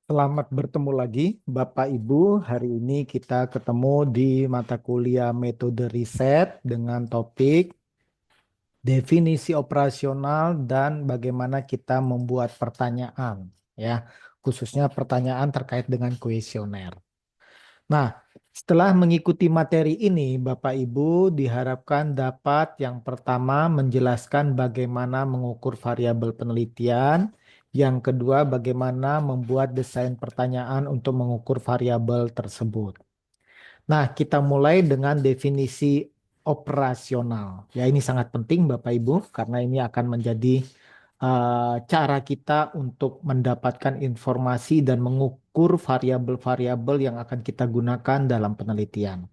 Selamat bertemu lagi, Bapak Ibu. Hari ini kita ketemu di mata kuliah metode riset dengan topik definisi operasional dan bagaimana kita membuat pertanyaan, ya, khususnya pertanyaan terkait dengan kuesioner. Nah, setelah mengikuti materi ini, Bapak Ibu diharapkan dapat yang pertama menjelaskan bagaimana mengukur variabel penelitian, yang kedua bagaimana membuat desain pertanyaan untuk mengukur variabel tersebut. Nah, kita mulai dengan definisi operasional. Ya, ini sangat penting Bapak Ibu karena ini akan menjadi cara kita untuk mendapatkan informasi dan mengukur variabel-variabel yang akan kita gunakan dalam penelitian.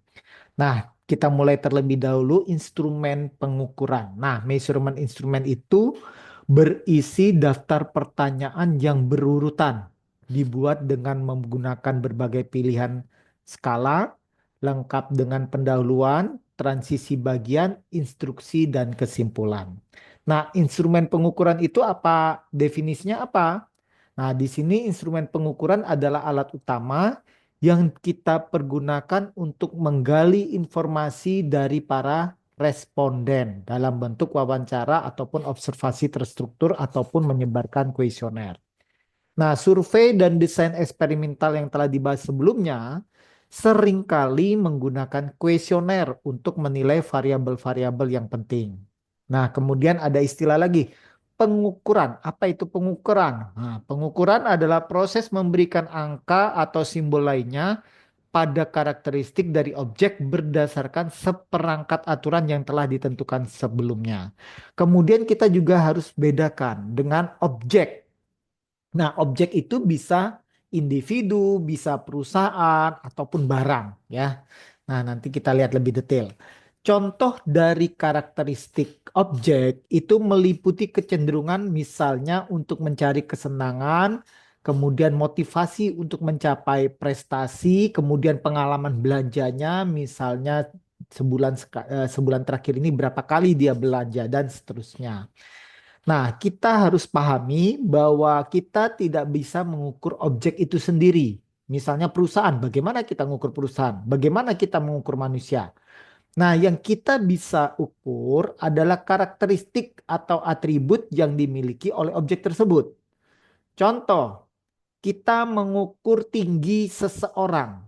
Nah, kita mulai terlebih dahulu instrumen pengukuran. Nah, measurement instrument itu berisi daftar pertanyaan yang berurutan, dibuat dengan menggunakan berbagai pilihan skala, lengkap dengan pendahuluan, transisi bagian, instruksi, dan kesimpulan. Nah, instrumen pengukuran itu apa? Definisinya apa? Nah, di sini instrumen pengukuran adalah alat utama yang kita pergunakan untuk menggali informasi dari para responden dalam bentuk wawancara ataupun observasi terstruktur ataupun menyebarkan kuesioner. Nah, survei dan desain eksperimental yang telah dibahas sebelumnya seringkali menggunakan kuesioner untuk menilai variabel-variabel yang penting. Nah, kemudian ada istilah lagi, pengukuran. Apa itu pengukuran? Nah, pengukuran adalah proses memberikan angka atau simbol lainnya pada karakteristik dari objek berdasarkan seperangkat aturan yang telah ditentukan sebelumnya. Kemudian kita juga harus bedakan dengan objek. Nah, objek itu bisa individu, bisa perusahaan, ataupun barang, ya. Nah, nanti kita lihat lebih detail. Contoh dari karakteristik objek itu meliputi kecenderungan misalnya untuk mencari kesenangan, kemudian motivasi untuk mencapai prestasi, kemudian pengalaman belanjanya, misalnya sebulan terakhir ini berapa kali dia belanja dan seterusnya. Nah, kita harus pahami bahwa kita tidak bisa mengukur objek itu sendiri. Misalnya perusahaan, bagaimana kita mengukur perusahaan? Bagaimana kita mengukur manusia? Nah, yang kita bisa ukur adalah karakteristik atau atribut yang dimiliki oleh objek tersebut. Contoh, kita mengukur tinggi seseorang.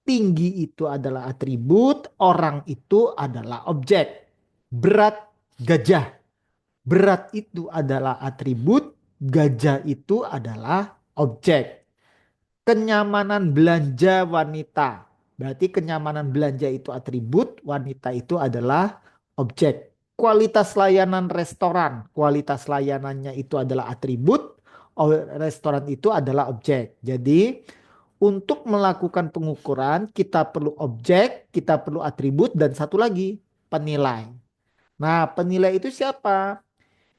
Tinggi itu adalah atribut, orang itu adalah objek. Berat gajah. Berat itu adalah atribut, gajah itu adalah objek. Kenyamanan belanja wanita. Berarti kenyamanan belanja itu atribut, wanita itu adalah objek. Kualitas layanan restoran. Kualitas layanannya itu adalah atribut, restoran itu adalah objek. Jadi untuk melakukan pengukuran kita perlu objek, kita perlu atribut, dan satu lagi penilai. Nah, penilai itu siapa?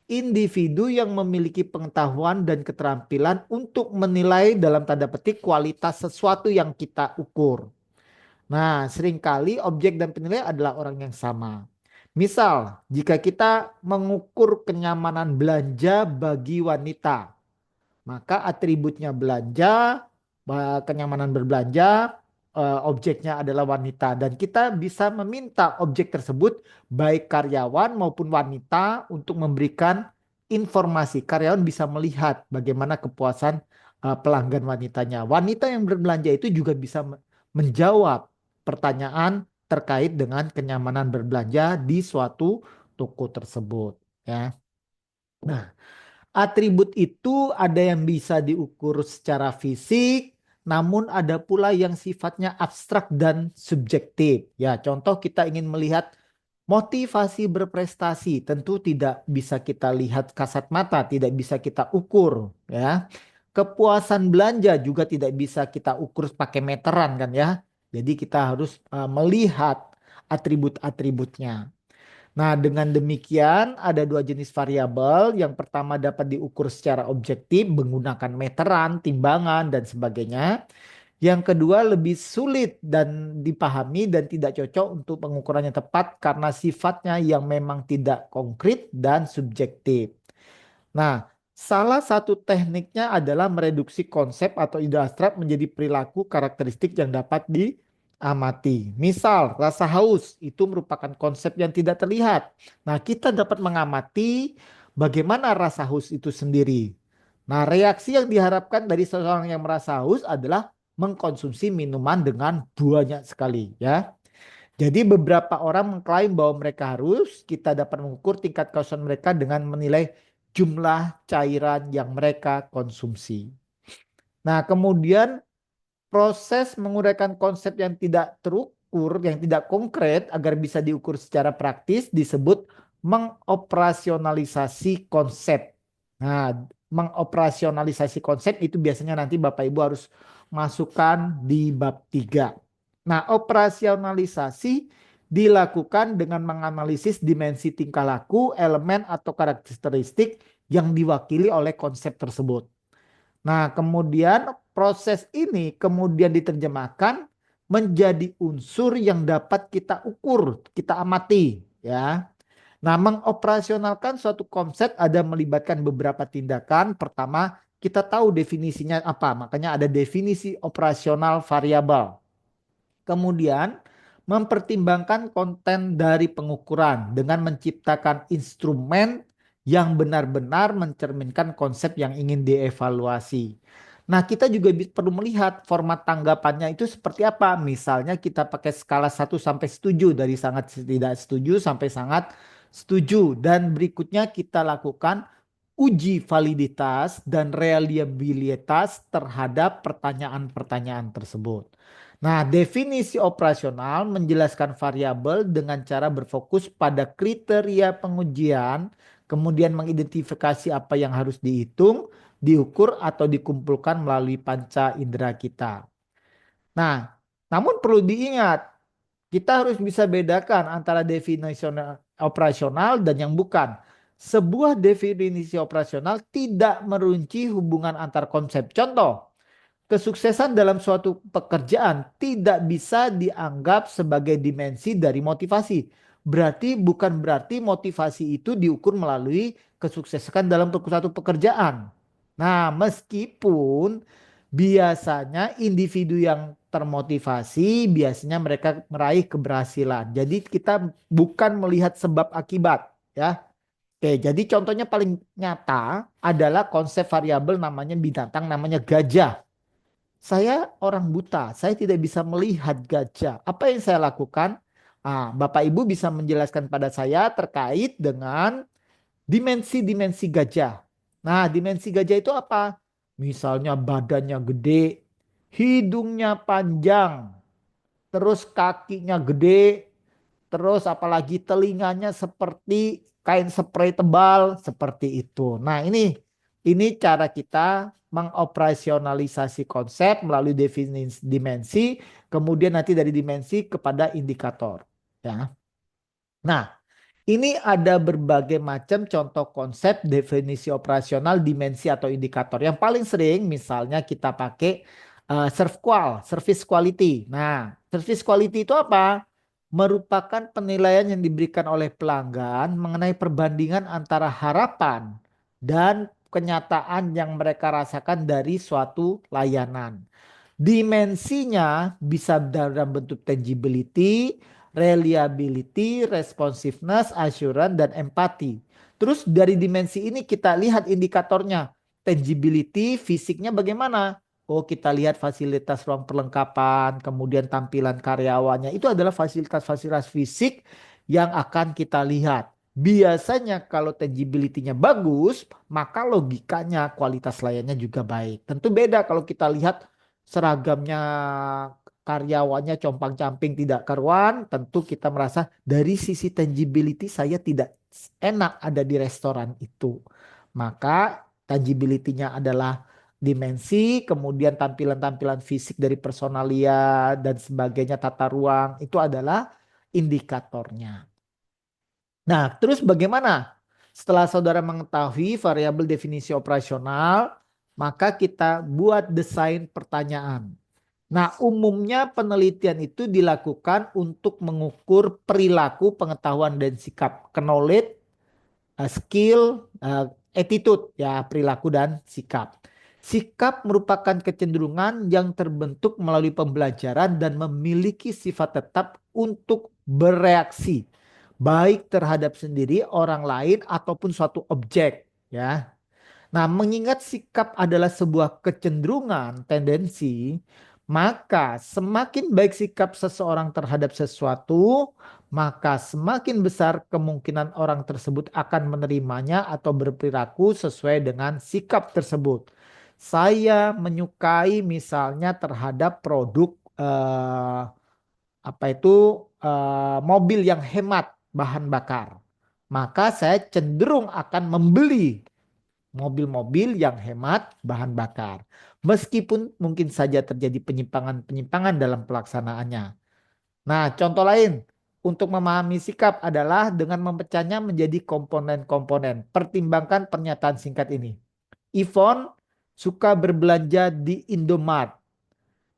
Individu yang memiliki pengetahuan dan keterampilan untuk menilai dalam tanda petik kualitas sesuatu yang kita ukur. Nah, seringkali objek dan penilai adalah orang yang sama. Misal, jika kita mengukur kenyamanan belanja bagi wanita, maka atributnya belanja, kenyamanan berbelanja, objeknya adalah wanita. Dan kita bisa meminta objek tersebut, baik karyawan maupun wanita, untuk memberikan informasi. Karyawan bisa melihat bagaimana kepuasan pelanggan wanitanya. Wanita yang berbelanja itu juga bisa menjawab pertanyaan terkait dengan kenyamanan berbelanja di suatu toko tersebut. Ya. Nah, atribut itu ada yang bisa diukur secara fisik, namun ada pula yang sifatnya abstrak dan subjektif. Ya, contoh kita ingin melihat motivasi berprestasi, tentu tidak bisa kita lihat kasat mata, tidak bisa kita ukur, ya. Kepuasan belanja juga tidak bisa kita ukur pakai meteran kan ya. Jadi kita harus melihat atribut-atributnya. Nah, dengan demikian ada dua jenis variabel. Yang pertama dapat diukur secara objektif menggunakan meteran, timbangan, dan sebagainya. Yang kedua lebih sulit dan dipahami dan tidak cocok untuk pengukurannya tepat karena sifatnya yang memang tidak konkret dan subjektif. Nah, Salah satu tekniknya adalah mereduksi konsep atau ide abstrak menjadi perilaku karakteristik yang dapat diamati. Misal, rasa haus itu merupakan konsep yang tidak terlihat. Nah, kita dapat mengamati bagaimana rasa haus itu sendiri. Nah, reaksi yang diharapkan dari seseorang yang merasa haus adalah mengkonsumsi minuman dengan banyak sekali, ya. Jadi beberapa orang mengklaim bahwa mereka harus, kita dapat mengukur tingkat kehausan mereka dengan menilai jumlah cairan yang mereka konsumsi. Nah, kemudian proses menguraikan konsep yang tidak terukur, yang tidak konkret agar bisa diukur secara praktis disebut mengoperasionalisasi konsep. Nah, mengoperasionalisasi konsep itu biasanya nanti Bapak Ibu harus masukkan di bab 3. Nah, operasionalisasi dilakukan dengan menganalisis dimensi tingkah laku, elemen atau karakteristik yang diwakili oleh konsep tersebut. Nah, kemudian proses ini kemudian diterjemahkan menjadi unsur yang dapat kita ukur, kita amati, ya. Nah, mengoperasionalkan suatu konsep ada melibatkan beberapa tindakan. Pertama, kita tahu definisinya apa, makanya ada definisi operasional variabel. Kemudian, mempertimbangkan konten dari pengukuran dengan menciptakan instrumen yang benar-benar mencerminkan konsep yang ingin dievaluasi. Nah, kita juga perlu melihat format tanggapannya itu seperti apa. Misalnya kita pakai skala 1 sampai setuju, dari sangat tidak setuju sampai sangat setuju. Dan berikutnya kita lakukan uji validitas dan reliabilitas terhadap pertanyaan-pertanyaan tersebut. Nah, definisi operasional menjelaskan variabel dengan cara berfokus pada kriteria pengujian, kemudian mengidentifikasi apa yang harus dihitung, diukur atau dikumpulkan melalui panca indera kita. Nah, namun perlu diingat, kita harus bisa bedakan antara definisi operasional dan yang bukan. Sebuah definisi operasional tidak merunci hubungan antar konsep. Contoh, kesuksesan dalam suatu pekerjaan tidak bisa dianggap sebagai dimensi dari motivasi. Bukan berarti motivasi itu diukur melalui kesuksesan dalam suatu pekerjaan. Nah, meskipun biasanya individu yang termotivasi biasanya mereka meraih keberhasilan. Jadi kita bukan melihat sebab akibat, ya. Oke, jadi contohnya paling nyata adalah konsep variabel namanya binatang namanya gajah. Saya orang buta, saya tidak bisa melihat gajah. Apa yang saya lakukan? Bapak Ibu bisa menjelaskan pada saya terkait dengan dimensi-dimensi gajah. Nah, dimensi gajah itu apa? Misalnya badannya gede, hidungnya panjang, terus kakinya gede, terus apalagi telinganya seperti kain spray tebal seperti itu. Nah, ini cara kita mengoperasionalisasi konsep melalui definisi dimensi, kemudian nanti dari dimensi kepada indikator, ya. Nah, ini ada berbagai macam contoh konsep definisi operasional dimensi atau indikator. Yang paling sering misalnya kita pakai service quality. Nah, service quality itu apa? Merupakan penilaian yang diberikan oleh pelanggan mengenai perbandingan antara harapan dan kenyataan yang mereka rasakan dari suatu layanan. Dimensinya bisa dalam bentuk tangibility, reliability, responsiveness, assurance, dan empati. Terus dari dimensi ini kita lihat indikatornya. Tangibility, fisiknya bagaimana? Oh, kita lihat fasilitas ruang perlengkapan, kemudian tampilan karyawannya. Itu adalah fasilitas-fasilitas fisik yang akan kita lihat. Biasanya kalau tangibility-nya bagus, maka logikanya kualitas layannya juga baik. Tentu beda kalau kita lihat seragamnya karyawannya compang-camping tidak karuan, tentu kita merasa dari sisi tangibility saya tidak enak ada di restoran itu. Maka tangibility-nya adalah dimensi, kemudian tampilan-tampilan fisik dari personalia dan sebagainya, tata ruang, itu adalah indikatornya. Nah, terus bagaimana? Setelah saudara mengetahui variabel definisi operasional, maka kita buat desain pertanyaan. Nah, umumnya penelitian itu dilakukan untuk mengukur perilaku, pengetahuan, dan sikap, knowledge, skill, attitude, ya perilaku dan sikap. Sikap merupakan kecenderungan yang terbentuk melalui pembelajaran dan memiliki sifat tetap untuk bereaksi, baik terhadap sendiri, orang lain, ataupun suatu objek, ya. Nah, mengingat sikap adalah sebuah kecenderungan, tendensi, maka semakin baik sikap seseorang terhadap sesuatu, maka semakin besar kemungkinan orang tersebut akan menerimanya atau berperilaku sesuai dengan sikap tersebut. Saya menyukai misalnya terhadap produk mobil yang hemat bahan bakar. Maka saya cenderung akan membeli mobil-mobil yang hemat bahan bakar. Meskipun mungkin saja terjadi penyimpangan-penyimpangan dalam pelaksanaannya. Nah, contoh lain untuk memahami sikap adalah dengan memecahnya menjadi komponen-komponen. Pertimbangkan pernyataan singkat ini. Yvonne suka berbelanja di Indomart.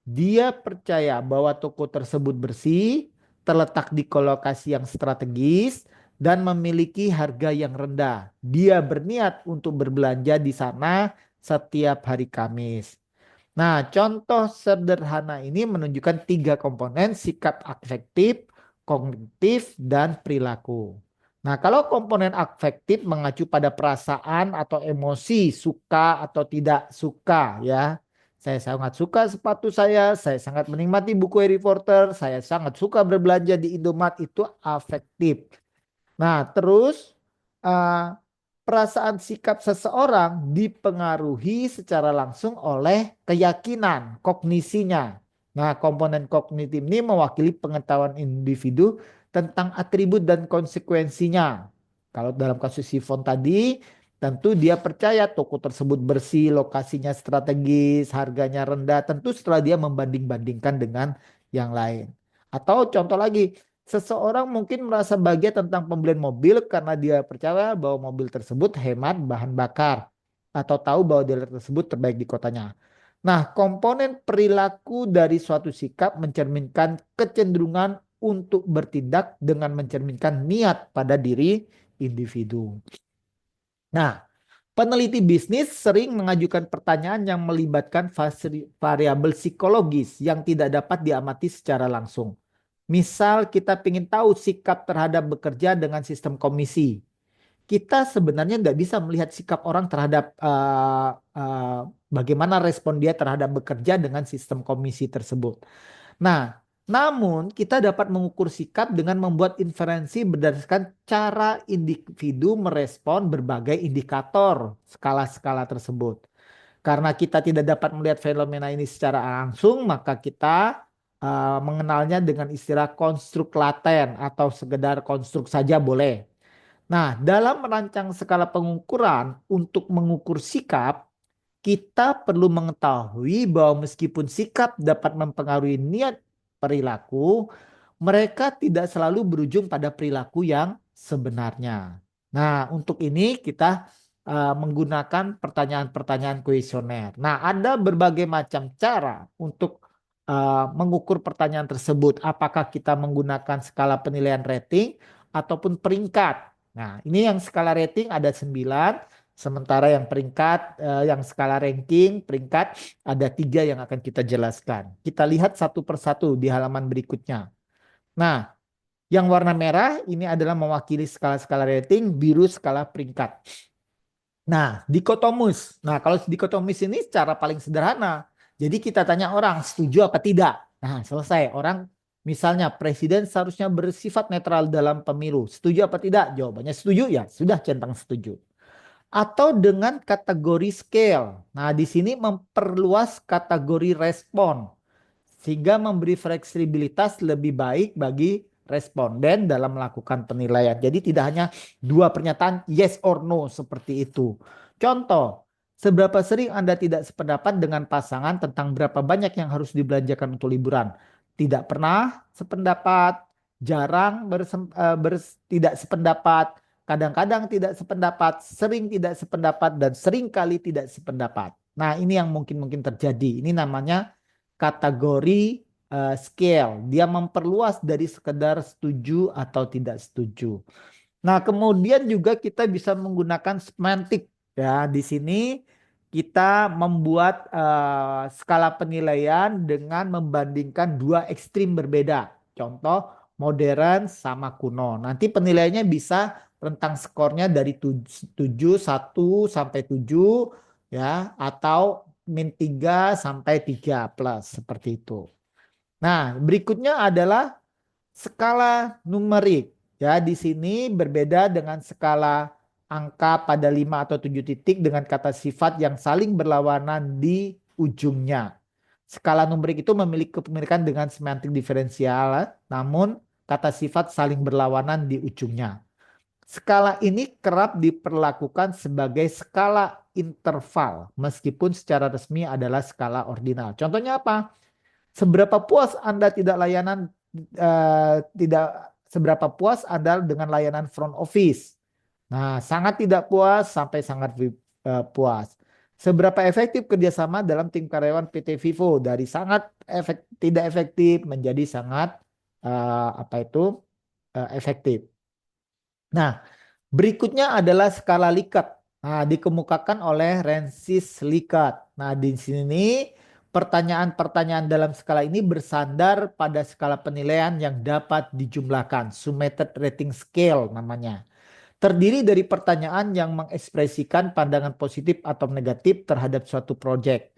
Dia percaya bahwa toko tersebut bersih, terletak di lokasi yang strategis, dan memiliki harga yang rendah. Dia berniat untuk berbelanja di sana setiap hari Kamis. Nah, contoh sederhana ini menunjukkan tiga komponen: sikap afektif, kognitif, dan perilaku. Nah, kalau komponen afektif mengacu pada perasaan atau emosi, suka atau tidak suka, ya. Saya sangat suka sepatu saya sangat menikmati buku Harry Potter, saya sangat suka berbelanja di Indomaret, itu afektif. Nah, terus eh, perasaan sikap seseorang dipengaruhi secara langsung oleh keyakinan, kognisinya. Nah, komponen kognitif ini mewakili pengetahuan individu tentang atribut dan konsekuensinya. Kalau dalam kasus sifon tadi, tentu dia percaya toko tersebut bersih, lokasinya strategis, harganya rendah. Tentu setelah dia membanding-bandingkan dengan yang lain. Atau contoh lagi, seseorang mungkin merasa bahagia tentang pembelian mobil karena dia percaya bahwa mobil tersebut hemat bahan bakar atau tahu bahwa dealer tersebut terbaik di kotanya. Nah, komponen perilaku dari suatu sikap mencerminkan kecenderungan untuk bertindak dengan mencerminkan niat pada diri individu. Nah, peneliti bisnis sering mengajukan pertanyaan yang melibatkan variabel psikologis yang tidak dapat diamati secara langsung. Misal kita ingin tahu sikap terhadap bekerja dengan sistem komisi. Kita sebenarnya nggak bisa melihat sikap orang terhadap bagaimana respon dia terhadap bekerja dengan sistem komisi tersebut. Nah, namun kita dapat mengukur sikap dengan membuat inferensi berdasarkan cara individu merespon berbagai indikator skala-skala tersebut. Karena kita tidak dapat melihat fenomena ini secara langsung, maka kita mengenalnya dengan istilah konstruk laten atau sekedar konstruk saja boleh. Nah, dalam merancang skala pengukuran untuk mengukur sikap, kita perlu mengetahui bahwa meskipun sikap dapat mempengaruhi niat perilaku, mereka tidak selalu berujung pada perilaku yang sebenarnya. Nah, untuk ini kita menggunakan pertanyaan-pertanyaan kuesioner. Nah, ada berbagai macam cara untuk mengukur pertanyaan tersebut. Apakah kita menggunakan skala penilaian rating ataupun peringkat. Nah, ini yang skala rating ada 9. Sementara yang peringkat, yang skala ranking, peringkat ada 3 yang akan kita jelaskan. Kita lihat satu persatu di halaman berikutnya. Nah, yang warna merah ini adalah mewakili skala-skala rating, biru skala peringkat. Nah, dikotomus. Nah, kalau dikotomus ini secara paling sederhana. Jadi kita tanya orang setuju apa tidak. Nah, selesai. Orang misalnya presiden seharusnya bersifat netral dalam pemilu. Setuju apa tidak? Jawabannya setuju, ya sudah centang setuju. Atau dengan kategori scale. Nah, di sini memperluas kategori respon sehingga memberi fleksibilitas lebih baik bagi responden dalam melakukan penilaian. Jadi tidak hanya dua pernyataan yes or no seperti itu. Contoh, seberapa sering Anda tidak sependapat dengan pasangan tentang berapa banyak yang harus dibelanjakan untuk liburan? Tidak pernah sependapat, jarang tidak sependapat, kadang-kadang tidak sependapat, sering tidak sependapat, dan sering kali tidak sependapat. Nah, ini yang mungkin terjadi. Ini namanya kategori scale. Dia memperluas dari sekedar setuju atau tidak setuju. Nah, kemudian juga kita bisa menggunakan semantik. Ya, di sini kita membuat skala penilaian dengan membandingkan dua ekstrim berbeda. Contoh modern sama kuno. Nanti penilaiannya bisa rentang skornya dari 7, 1 sampai 7 ya, atau min 3 sampai 3 plus seperti itu. Nah, berikutnya adalah skala numerik. Ya, di sini berbeda dengan skala angka pada 5 atau 7 titik dengan kata sifat yang saling berlawanan di ujungnya. Skala numerik itu memiliki kepemilikan dengan semantik diferensial, namun kata sifat saling berlawanan di ujungnya. Skala ini kerap diperlakukan sebagai skala interval, meskipun secara resmi adalah skala ordinal. Contohnya apa? Seberapa puas Anda tidak seberapa puas Anda dengan layanan front office. Nah, sangat tidak puas sampai sangat puas. Seberapa efektif kerjasama dalam tim karyawan PT Vivo dari sangat tidak efektif menjadi sangat efektif. Nah, berikutnya adalah skala Likert. Nah, dikemukakan oleh Rensis Likert. Nah, di sini pertanyaan-pertanyaan dalam skala ini bersandar pada skala penilaian yang dapat dijumlahkan, summated rating scale namanya. Terdiri dari pertanyaan yang mengekspresikan pandangan positif atau negatif terhadap suatu proyek.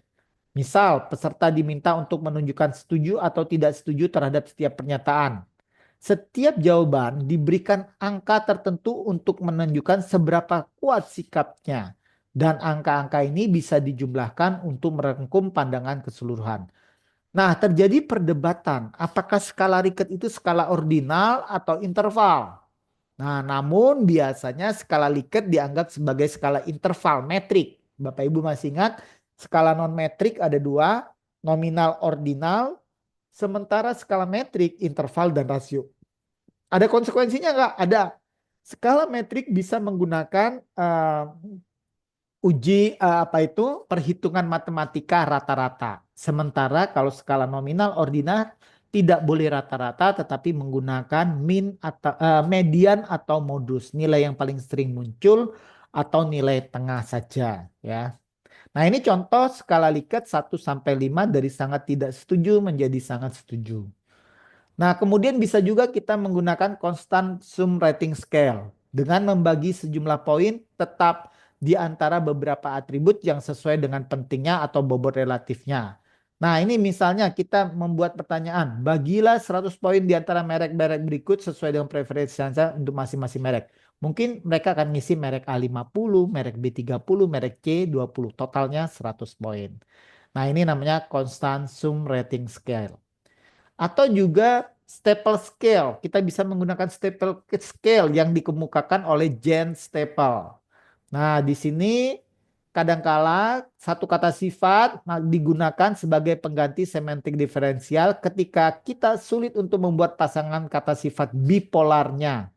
Misal, peserta diminta untuk menunjukkan setuju atau tidak setuju terhadap setiap pernyataan. Setiap jawaban diberikan angka tertentu untuk menunjukkan seberapa kuat sikapnya. Dan angka-angka ini bisa dijumlahkan untuk merangkum pandangan keseluruhan. Nah, terjadi perdebatan apakah skala Likert itu skala ordinal atau interval. Nah, namun biasanya skala Likert dianggap sebagai skala interval metrik. Bapak Ibu masih ingat, skala non metrik ada dua, nominal ordinal, sementara skala metrik interval dan rasio. Ada konsekuensinya nggak? Ada. Skala metrik bisa menggunakan perhitungan matematika rata-rata. Sementara kalau skala nominal ordinal tidak boleh rata-rata tetapi menggunakan median atau modus, nilai yang paling sering muncul atau nilai tengah saja ya. Nah, ini contoh skala Likert 1 sampai 5 dari sangat tidak setuju menjadi sangat setuju. Nah, kemudian bisa juga kita menggunakan constant sum rating scale dengan membagi sejumlah poin tetap di antara beberapa atribut yang sesuai dengan pentingnya atau bobot relatifnya. Nah, ini misalnya kita membuat pertanyaan, bagilah 100 poin di antara merek-merek berikut sesuai dengan preferensi Anda untuk masing-masing merek. Mungkin mereka akan ngisi merek A50, merek B30, merek C20, totalnya 100 poin. Nah, ini namanya constant sum rating scale. Atau juga staple scale. Kita bisa menggunakan staple scale yang dikemukakan oleh Jens Staple. Nah, di sini kadangkala satu kata sifat digunakan sebagai pengganti semantik diferensial ketika kita sulit untuk membuat pasangan kata sifat bipolarnya.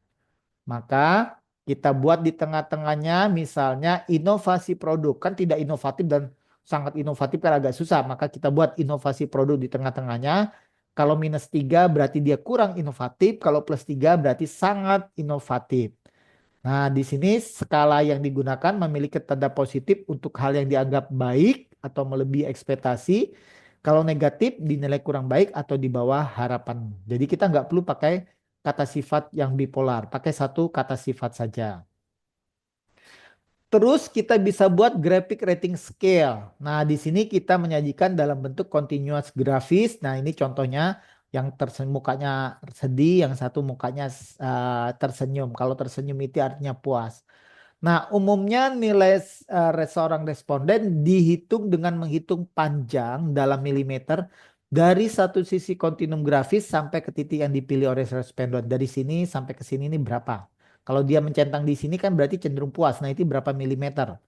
Maka kita buat di tengah-tengahnya misalnya inovasi produk. Kan tidak inovatif dan sangat inovatif kan agak susah. Maka kita buat inovasi produk di tengah-tengahnya. Kalau -3 berarti dia kurang inovatif. Kalau +3 berarti sangat inovatif. Nah, di sini skala yang digunakan memiliki tanda positif untuk hal yang dianggap baik atau melebihi ekspektasi. Kalau negatif dinilai kurang baik atau di bawah harapan. Jadi kita nggak perlu pakai kata sifat yang bipolar, pakai satu kata sifat saja. Terus kita bisa buat graphic rating scale. Nah, di sini kita menyajikan dalam bentuk continuous grafis. Nah, ini contohnya yang mukanya sedih, yang satu mukanya tersenyum. Kalau tersenyum itu artinya puas. Nah, umumnya nilai seorang responden dihitung dengan menghitung panjang dalam milimeter dari satu sisi kontinum grafis sampai ke titik yang dipilih oleh responden. Dari sini sampai ke sini ini berapa? Kalau dia mencentang di sini kan berarti cenderung puas. Nah, itu berapa milimeter?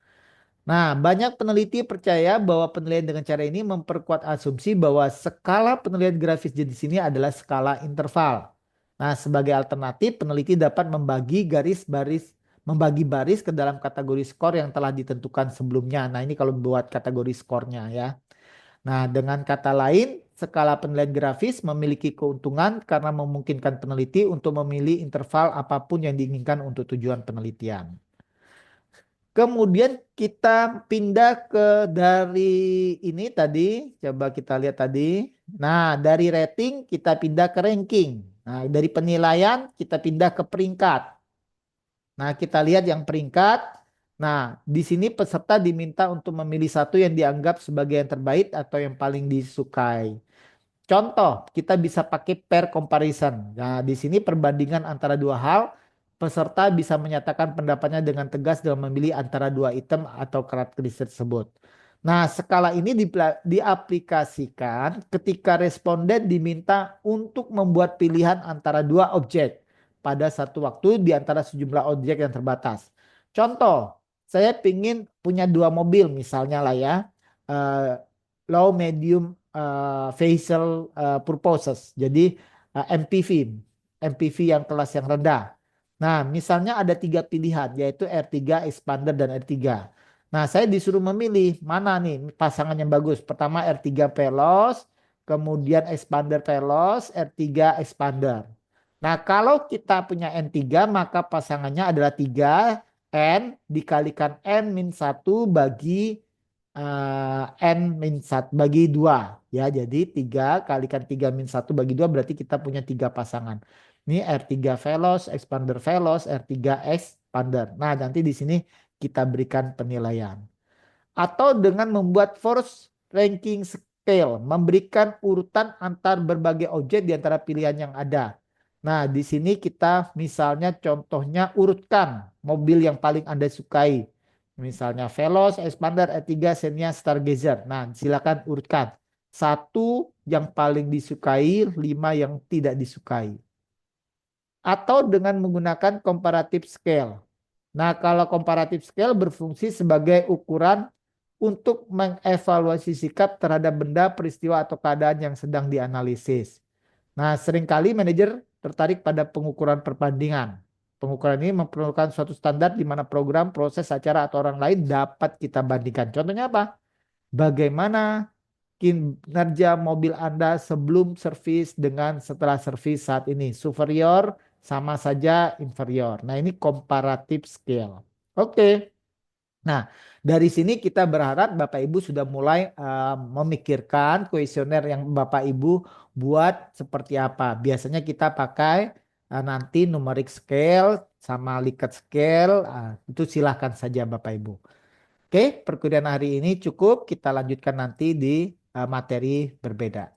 Nah, banyak peneliti percaya bahwa penilaian dengan cara ini memperkuat asumsi bahwa skala penilaian grafis di sini adalah skala interval. Nah, sebagai alternatif, peneliti dapat membagi baris ke dalam kategori skor yang telah ditentukan sebelumnya. Nah, ini kalau buat kategori skornya ya. Nah, dengan kata lain, skala penilaian grafis memiliki keuntungan karena memungkinkan peneliti untuk memilih interval apapun yang diinginkan untuk tujuan penelitian. Kemudian kita pindah ke dari ini tadi, coba kita lihat tadi. Nah, dari rating kita pindah ke ranking. Nah, dari penilaian kita pindah ke peringkat. Nah, kita lihat yang peringkat. Nah, di sini peserta diminta untuk memilih satu yang dianggap sebagai yang terbaik atau yang paling disukai. Contoh, kita bisa pakai pair comparison. Nah, di sini perbandingan antara dua hal, peserta bisa menyatakan pendapatnya dengan tegas dalam memilih antara dua item atau karakteristik tersebut. Nah, skala ini diaplikasikan ketika responden diminta untuk membuat pilihan antara dua objek pada satu waktu di antara sejumlah objek yang terbatas. Contoh, saya ingin punya dua mobil misalnya lah ya, eh, low, medium, facial purposes. Jadi MPV, MPV yang kelas yang rendah. Nah, misalnya ada tiga pilihan, yaitu R3, Expander, dan R3. Nah, saya disuruh memilih mana nih pasangan yang bagus. Pertama R3 Veloz, kemudian Expander Veloz, R3 Expander. Nah, kalau kita punya N3, maka pasangannya adalah 3 N dikalikan N-1 bagi N-1 bagi 2. Ya, jadi 3 kalikan 3-1 bagi 2 berarti kita punya 3 pasangan. Ini R3 Veloz, Expander Veloz, R3 Expander. Nah, nanti di sini kita berikan penilaian. Atau dengan membuat force ranking scale, memberikan urutan antar berbagai objek di antara pilihan yang ada. Nah, di sini kita misalnya contohnya urutkan mobil yang paling Anda sukai. Misalnya Veloz, Expander, E3, Xenia, Stargazer. Nah, silakan urutkan. Satu yang paling disukai, 5 yang tidak disukai. Atau dengan menggunakan comparative scale. Nah, kalau comparative scale berfungsi sebagai ukuran untuk mengevaluasi sikap terhadap benda, peristiwa, atau keadaan yang sedang dianalisis. Nah, seringkali manajer tertarik pada pengukuran perbandingan. Pengukuran ini memerlukan suatu standar di mana program, proses, acara, atau orang lain dapat kita bandingkan. Contohnya apa? Bagaimana kinerja mobil Anda sebelum servis dengan setelah servis saat ini. Superior sama saja inferior. Nah, ini comparative scale. Oke. Nah, dari sini kita berharap Bapak Ibu sudah mulai memikirkan kuesioner yang Bapak Ibu buat seperti apa. Biasanya kita pakai nanti numeric scale sama Likert scale. Itu silahkan saja Bapak Ibu. Oke, perkuliahan hari ini cukup. Kita lanjutkan nanti di materi berbeda.